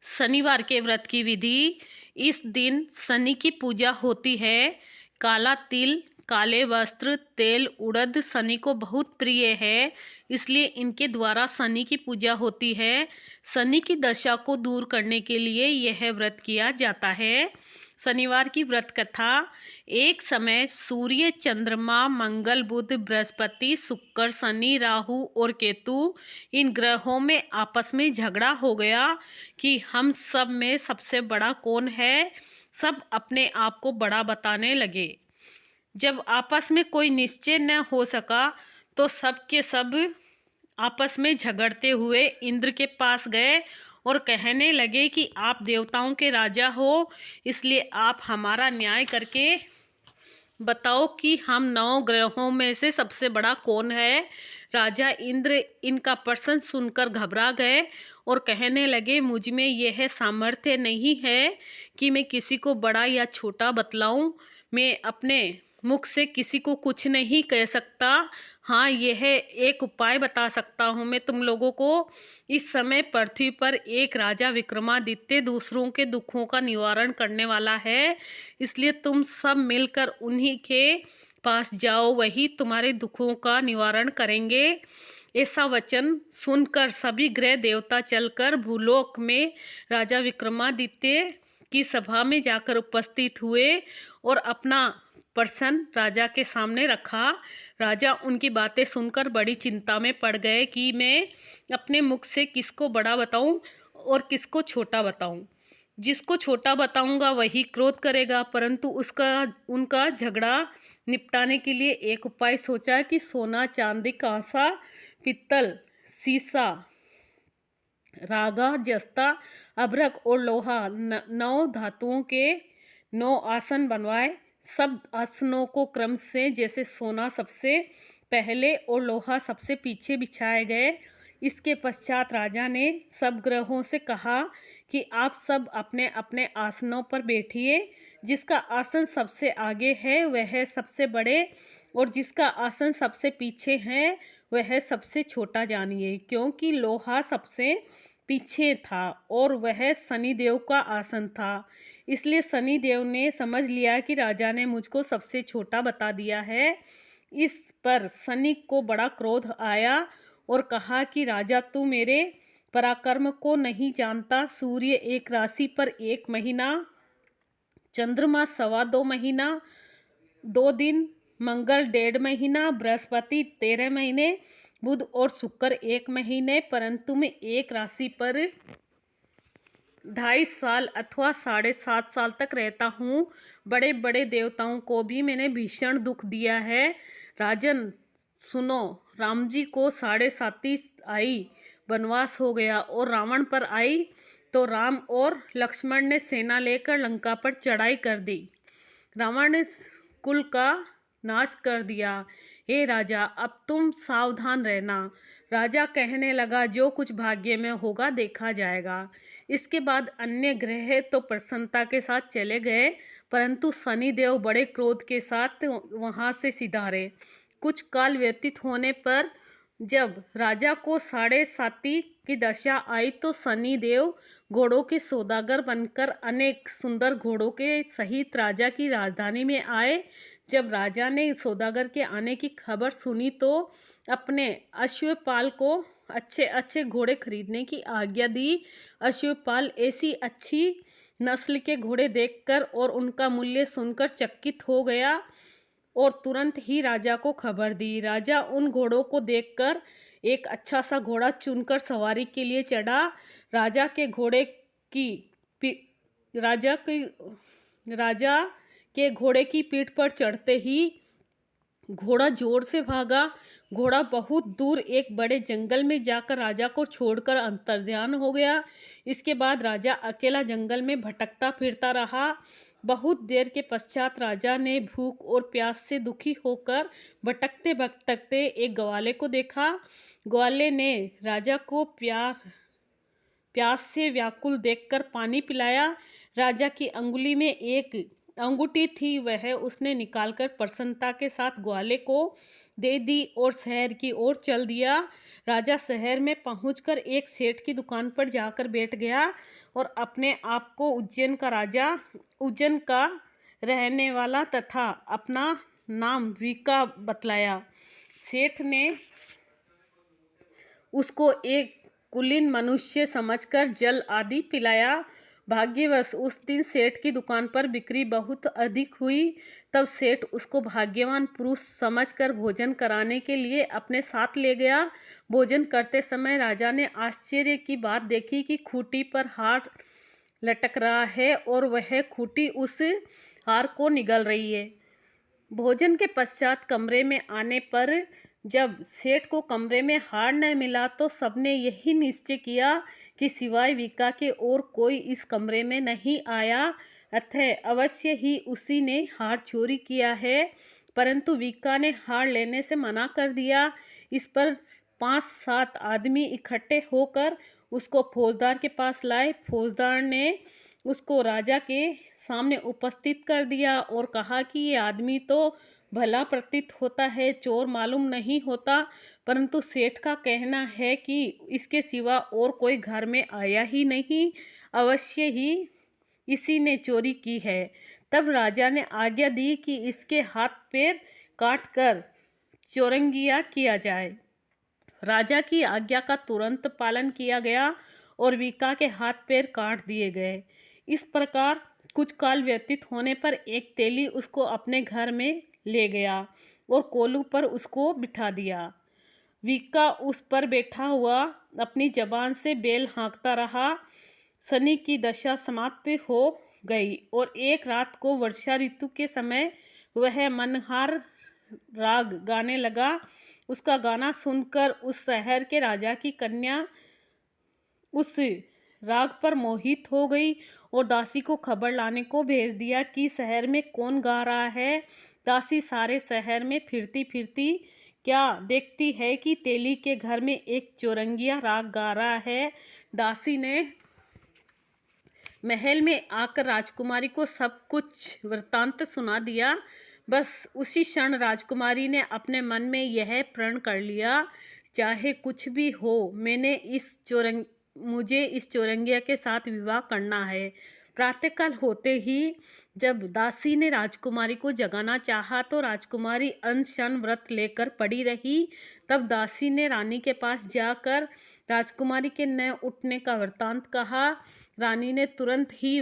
शनिवार के व्रत की विधि। इस दिन शनि की पूजा होती है। काला तिल, काले वस्त्र, तेल, उड़द शनि को बहुत प्रिय है, इसलिए इनके द्वारा शनि की पूजा होती है। शनि की दशा को दूर करने के लिए यह व्रत किया जाता है। शनिवार की व्रत कथा। एक समय सूर्य, चंद्रमा, मंगल, बुध, बृहस्पति, शुक्र, शनि, राहु और केतु इन ग्रहों में आपस में झगड़ा हो गया कि हम सब में सबसे बड़ा कौन है। सब अपने आप को बड़ा बताने लगे। जब आपस में कोई निश्चय न हो सका तो सब के सब आपस में झगड़ते हुए इंद्र के पास गए और कहने लगे कि आप देवताओं के राजा हो, इसलिए आप हमारा न्याय करके बताओ कि हम 9 ग्रहों में से सबसे बड़ा कौन है। राजा इंद्र इनका प्रश्न सुनकर घबरा गए और कहने लगे, मुझ में यह सामर्थ्य नहीं है कि मैं किसी को बड़ा या छोटा बतलाऊं। मैं अपने मुख से किसी को कुछ नहीं कह सकता। हाँ, यह एक उपाय बता सकता हूँ मैं तुम लोगों को। इस समय पृथ्वी पर एक राजा विक्रमादित्य दूसरों के दुखों का निवारण करने वाला है, इसलिए तुम सब मिलकर उन्हीं के पास जाओ, वही तुम्हारे दुखों का निवारण करेंगे। ऐसा वचन सुनकर सभी ग्रह देवता चलकर भूलोक में राजा विक्रमादित्य की सभा में जाकर उपस्थित हुए और अपना प्रश्न राजा के सामने रखा। राजा उनकी बातें सुनकर बड़ी चिंता में पड़ गए कि मैं अपने मुख से किसको बड़ा बताऊं और किसको छोटा बताऊं। जिसको छोटा बताऊंगा वही क्रोध करेगा, परंतु उनका झगड़ा निपटाने के लिए एक उपाय सोचा कि सोना, चांदी, कांसा, पित्तल, सीसा, रागा, जस्ता, अभ्रक और लोहा 9 धातुओं के 9 आसन बनवाए। सब आसनों को क्रम से, जैसे सोना सबसे पहले और लोहा सबसे पीछे बिछाए गए। इसके पश्चात राजा ने सब ग्रहों से कहा कि आप सब अपने अपने आसनों पर बैठिए। जिसका आसन सबसे आगे है वह सबसे बड़े और जिसका आसन सबसे पीछे है वह सबसे छोटा जानिए, क्योंकि लोहा सबसे पीछे था और वह शनिदेव का आसन था। इसलिए शनिदेव ने समझ लिया कि राजा ने मुझको सबसे छोटा बता दिया है। इस पर शनि को बड़ा क्रोध आया और कहा कि राजा, तू मेरे पराक्रम को नहीं जानता। सूर्य एक राशि पर 1 महीना, चंद्रमा 2.25 महीना 2 दिन, मंगल 1.5 महीना, बृहस्पति 13 महीने, बुध और शुक्र 1 महीने, परंतु मैं एक राशि पर 2.5 साल अथवा 7.5 साल तक रहता हूँ। बड़े बड़े देवताओं को भी मैंने भीषण दुख दिया है। राजन सुनो, राम जी को 7.5 आई वनवास हो गया और रावण पर आई तो राम और लक्ष्मण ने सेना लेकर लंका पर चढ़ाई कर दी। रावण ने कुल का नाश कर दिया। हे राजा, अब तुम सावधान रहना। राजा कहने लगा, जो कुछ भाग्य में होगा देखा जाएगा। इसके बाद अन्य ग्रह तो प्रसन्नता के साथ चले गए, परंतु शनिदेव बड़े क्रोध के साथ वहां से सिधारे। कुछ काल व्यतीत होने पर जब राजा को 7.5 की दशा आई तो शनिदेव घोड़ों के सौदागर बनकर अनेक सुंदर घोड़ों के सहित राजा की राजधानी में आए। जब राजा ने सौदागर के आने की खबर सुनी तो अपने अश्वपाल को अच्छे अच्छे घोड़े खरीदने की आज्ञा दी। अश्वपाल ऐसी अच्छी नस्ल के घोड़े देखकर और उनका मूल्य सुनकर चकित हो गया और तुरंत ही राजा को खबर दी। राजा उन घोड़ों को देखकर एक अच्छा सा घोड़ा चुनकर सवारी के लिए चढ़ा। राजा के घोड़े की राजा के घोड़े की पीठ पर चढ़ते ही घोड़ा जोर से भागा। घोड़ा बहुत दूर एक बड़े जंगल में जाकर राजा को छोड़कर अंतर्ध्यान हो गया। इसके बाद राजा अकेला जंगल में भटकता फिरता रहा। बहुत देर के पश्चात राजा ने भूख और प्यास से दुखी होकर भटकते भटकते एक ग्वाले को देखा। ग्वाले ने राजा को प्यास से व्याकुल देखकर पानी पिलाया। राजा की अंगुली में एक अंगूठी थी वह उसने निकालकर प्रसन्नता के साथ ग्वाले को दे दी और शहर की ओर चल दिया। राजा शहर में पहुंचकर एक सेठ की दुकान पर जाकर बैठ गया और अपने आप को उज्जैन का रहने वाला तथा अपना नाम वीका बतलाया। सेठ ने उसको एक कुलीन मनुष्य समझकर जल आदि पिलाया। भाग्यवश उस दिन सेठ की दुकान पर बिक्री बहुत अधिक हुई। तब सेठ उसको भाग्यवान पुरुष समझकर भोजन कराने के लिए अपने साथ ले गया। भोजन करते समय राजा ने आश्चर्य की बात देखी कि खूंटी पर हार लटक रहा है और वह खूंटी उस हार को निगल रही है। भोजन के पश्चात कमरे में आने पर जब सेठ को कमरे में हार न मिला तो सबने यही निश्चय किया कि सिवाय वीका के और कोई इस कमरे में नहीं आया, अतः अवश्य ही उसी ने हार चोरी किया है। परंतु वीका ने हार लेने से मना कर दिया। इस पर 5-7 आदमी इकट्ठे होकर उसको फौजदार के पास लाए। फौजदार ने उसको राजा के सामने उपस्थित कर दिया और कहा कि ये आदमी तो भला प्रतीत होता है, चोर मालूम नहीं होता, परंतु सेठ का कहना है कि इसके सिवा और कोई घर में आया ही नहीं, अवश्य ही इसी ने चोरी की है। तब राजा ने आज्ञा दी कि इसके हाथ पैर काट कर चौरंगिया किया जाए। राजा की आज्ञा का तुरंत पालन किया गया और वीका के हाथ पैर काट दिए गए। इस प्रकार कुछ काल व्यतीत होने पर एक तेली उसको अपने घर में ले गया और कोलू पर उसको बिठा दिया। वीका उस पर बैठा हुआ अपनी जबान से बेल हाँकता रहा। शनि की दशा समाप्त हो गई और एक रात को वर्षा ऋतु के समय वह मनहार राग गाने लगा। उसका गाना सुनकर उस शहर के राजा की कन्या उस राग पर मोहित हो गई और दासी को खबर लाने को भेज दिया कि शहर में कौन गा रहा है। दासी सारे शहर में फिरती फिरती क्या देखती है कि तेली के घर में एक चौरंगिया राग गा रहा है। दासी ने महल में आकर राजकुमारी को सब कुछ वृत्तांत सुना दिया। बस उसी क्षण राजकुमारी ने अपने मन में यह प्रण कर लिया, चाहे कुछ भी हो मुझे इस चौरंगिया के साथ विवाह करना है। प्रातःकाल होते ही जब दासी ने राजकुमारी को जगाना चाहा तो राजकुमारी अनशन व्रत लेकर पड़ी रही। तब दासी ने रानी के पास जाकर राजकुमारी के न उठने का वृत्तांत कहा। रानी ने तुरंत ही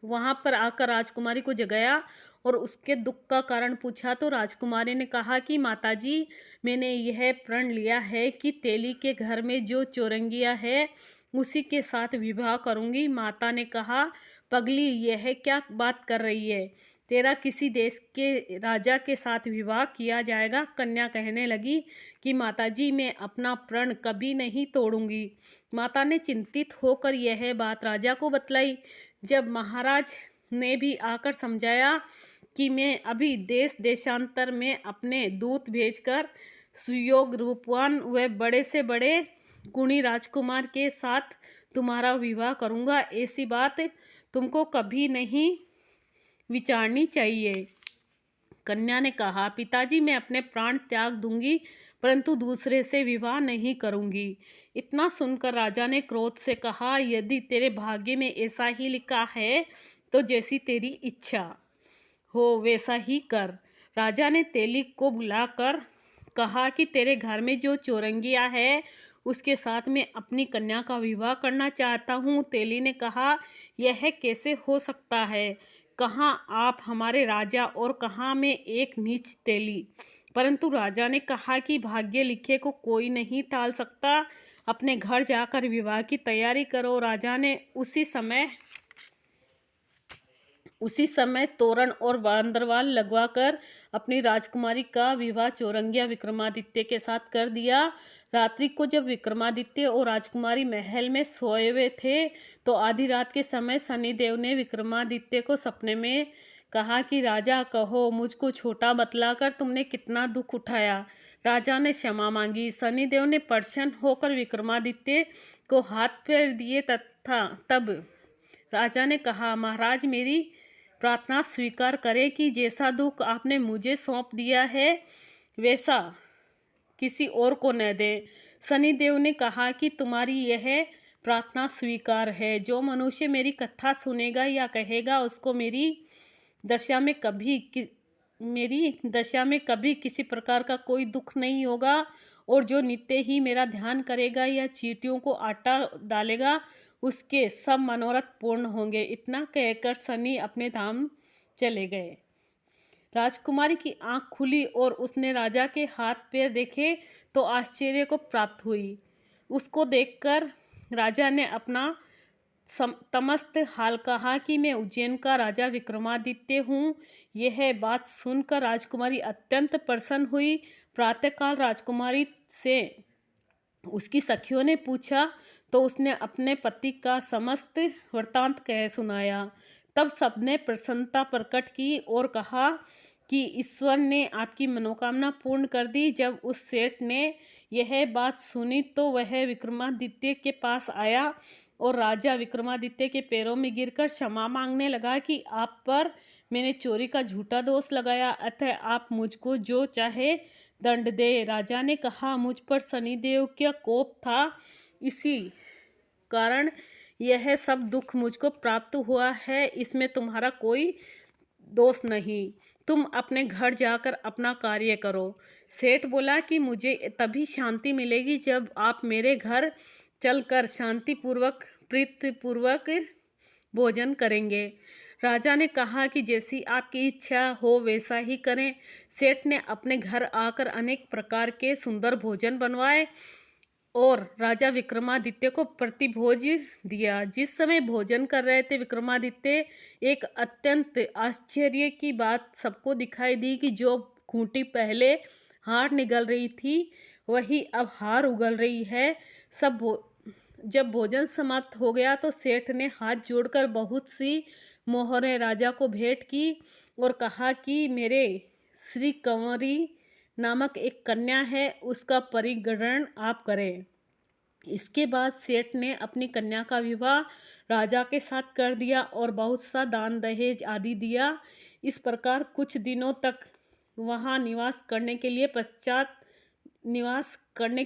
वहाँ पर आकर राजकुमारी को जगाया और उसके दुख का कारण पूछा तो राजकुमारी ने कहा कि माताजी, मैंने यह प्रण लिया है कि तेली के घर में जो चौरंगिया है उसी के साथ विवाह करूंगी। माता ने कहा, पगली, यह क्या बात कर रही है? तेरा किसी देश के राजा के साथ विवाह किया जाएगा। कन्या कहने लगी कि माताजी, मैं अपना प्रण कभी नहीं तोड़ूंगी। माता ने चिंतित होकर यह बात राजा को बतलाई। जब महाराज ने भी आकर समझाया कि मैं अभी देश देशांतर में अपने दूत भेजकर सुयोग रूपवान व बड़े से बड़े गुणी राजकुमार के साथ तुम्हारा विवाह करूंगा, ऐसी बात तुमको कभी नहीं विचारनी चाहिए। कन्या ने कहा, पिताजी, मैं अपने प्राण त्याग दूंगी परंतु दूसरे से विवाह नहीं करूंगी। इतना सुनकर राजा ने क्रोध से कहा, यदि तेरे भाग्य में ऐसा ही लिखा है तो जैसी तेरी इच्छा हो वैसा ही कर। राजा ने तेली को बुलाकर कहा कि तेरे घर में जो चौरंगिया है उसके साथ मैं अपनी कन्या का विवाह करना चाहता हूँ। तेली ने कहा, यह कैसे हो सकता है? कहाँ आप हमारे राजा और कहाँ मैं एक नीच तेली। परंतु राजा ने कहा कि भाग्य लिखे को कोई नहीं टाल सकता, अपने घर जाकर विवाह की तैयारी करो। राजा ने उसी समय तोरण और बंदरवाल लगवाकर अपनी राजकुमारी का विवाह चौरंगिया विक्रमादित्य के साथ कर दिया। रात्रि को जब विक्रमादित्य और राजकुमारी महल में सोए हुए थे तो आधी रात के समय शनिदेव ने विक्रमादित्य को सपने में कहा कि राजा, कहो मुझको छोटा बतलाकर तुमने कितना दुख उठाया। राजा ने क्षमा मांगी। शनिदेव ने प्रसन्न होकर विक्रमादित्य को हाथ फेर दिए तथा तब राजा ने कहा, महाराज मेरी प्रार्थना स्वीकार करें कि जैसा दुख आपने मुझे सौंप दिया है वैसा किसी और को न दें। शनिदेव ने कहा कि तुम्हारी यह प्रार्थना स्वीकार है। जो मनुष्य मेरी कथा सुनेगा या कहेगा उसको मेरी दशा में कभी किसी प्रकार का कोई दुख नहीं होगा, और जो नित्य ही मेरा ध्यान करेगा या चींटियों को आटा डालेगा उसके सब मनोरथ पूर्ण होंगे। इतना कहकर शनि अपने धाम चले गए। राजकुमारी की आंख खुली और उसने राजा के हाथ पैर देखे तो आश्चर्य को प्राप्त हुई। उसको देखकर राजा ने अपना तमस्त हाल कहा कि मैं उज्जैन का राजा विक्रमादित्य हूँ। यह बात सुनकर राजकुमारी अत्यंत प्रसन्न हुई। प्रातःकाल राजकुमारी से उसकी सखियों ने पूछा तो उसने अपने पति का समस्त वृत्तांत कह सुनाया। तब सबने प्रसन्नता प्रकट की और कहा कि ईश्वर ने आपकी मनोकामना पूर्ण कर दी। जब उस सेठ ने यह बात सुनी तो वह विक्रमादित्य के पास आया और राजा विक्रमादित्य के पैरों में गिरकर क्षमा मांगने लगा कि आप पर मैंने चोरी का झूठा दोष लगाया, अतः आप मुझको जो चाहे दंड दे। राजा ने कहा, मुझ पर शनिदेव का कोप था, इसी कारण यह सब दुख मुझको प्राप्त हुआ है। इसमें तुम्हारा कोई दोष नहीं। तुम अपने घर जाकर अपना कार्य करो। सेठ बोला कि मुझे तभी शांति मिलेगी जब आप मेरे घर चलकर शांतिपूर्वक प्रीतिपूर्वक भोजन करेंगे। राजा ने कहा कि जैसी आपकी इच्छा हो वैसा ही करें। सेठ ने अपने घर आकर अनेक प्रकार के सुंदर भोजन बनवाए और राजा विक्रमादित्य को प्रतिभोज दिया। जिस समय भोजन कर रहे थे विक्रमादित्य, एक अत्यंत आश्चर्य की बात सबको दिखाई दी कि जो खूंटी पहले हार निगल रही थी वही अब हार उगल रही है। जब भोजन समाप्त हो गया तो सेठ ने हाथ जोड़कर बहुत सी मोहरें राजा को भेंट की और कहा कि मेरे श्री कंवरी नामक एक कन्या है, उसका परिग्रहण आप करें। इसके बाद सेठ ने अपनी कन्या का विवाह राजा के साथ कर दिया और बहुत सा दान दहेज आदि दिया। इस प्रकार कुछ दिनों तक वहाँ निवास करने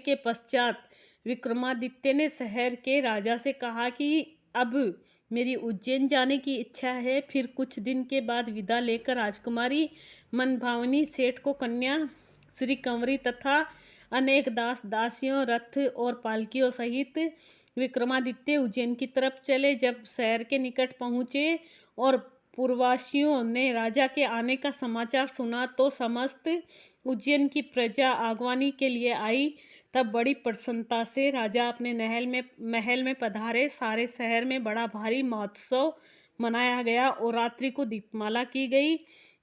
के पश्चात विक्रमादित्य ने शहर के राजा से कहा कि अब मेरी उज्जैन जाने की इच्छा है। फिर कुछ दिन के बाद विदा लेकर राजकुमारी मनभावनी सेठ को कन्या श्री कंवरी तथा अनेक दास दासियों, रथ और पालकियों सहित विक्रमादित्य उज्जैन की तरफ चले। जब शहर के निकट पहुँचे और पूर्ववासियों ने राजा के आने का समाचार सुना तो समस्त उज्जैन की प्रजा आगवानी के लिए आई। तब बड़ी प्रसन्नता से राजा अपने महल में पधारे। सारे शहर में बड़ा भारी महोत्सव मनाया गया और रात्रि को दीपमाला की गई।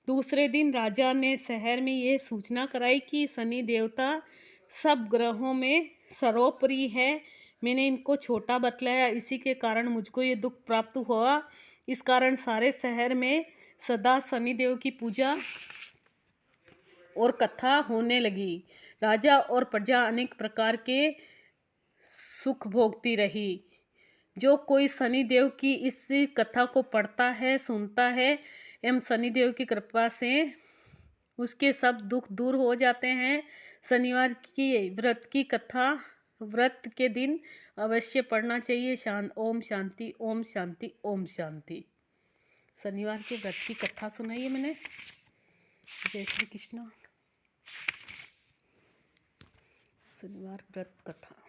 दूसरे दिन राजा ने शहर में ये सूचना कराई कि शनि देवता सब ग्रहों में सर्वोपरि है। मैंने इनको छोटा बतलाया, इसी के कारण मुझको ये दुख प्राप्त हुआ। इस कारण सारे शहर में सदा शनिदेव की पूजा और कथा होने लगी। राजा और प्रजा अनेक प्रकार के सुख भोगती रही। जो कोई शनिदेव की इस कथा को पढ़ता है, सुनता है एवं शनिदेव की कृपा से उसके सब दुख दूर हो जाते हैं। शनिवार की व्रत की कथा व्रत के दिन अवश्य पढ़ना चाहिए। ओम शांति, ओम शांति, ओम शांति। शनिवार के व्रत की कथा सुनाई है मैंने। जय श्री कृष्ण। शनिवार व्रत कथा।